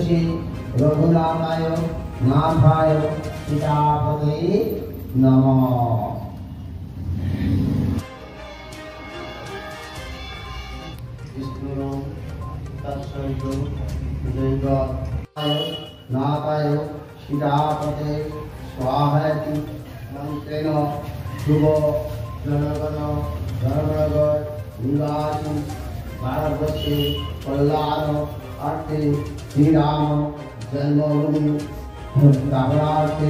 श्री रघुनाथाय नाथाय सीतापते नमः। विष्णु तत्सवितु देवाय नाथाय सीतापते स्वाहाति मंत्रेण शुभ जनगण धर्मनगर निवासी भारतवर्षे कल्याण अर्थे श्री राम जन्मभूमि धारणार्थे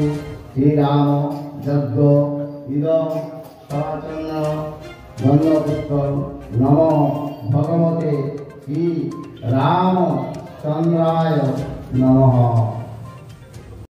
श्री राम यज्ञ इदं सचन्न गंधपुष्प नमो भगवते श्री रामचंद्राय नमः।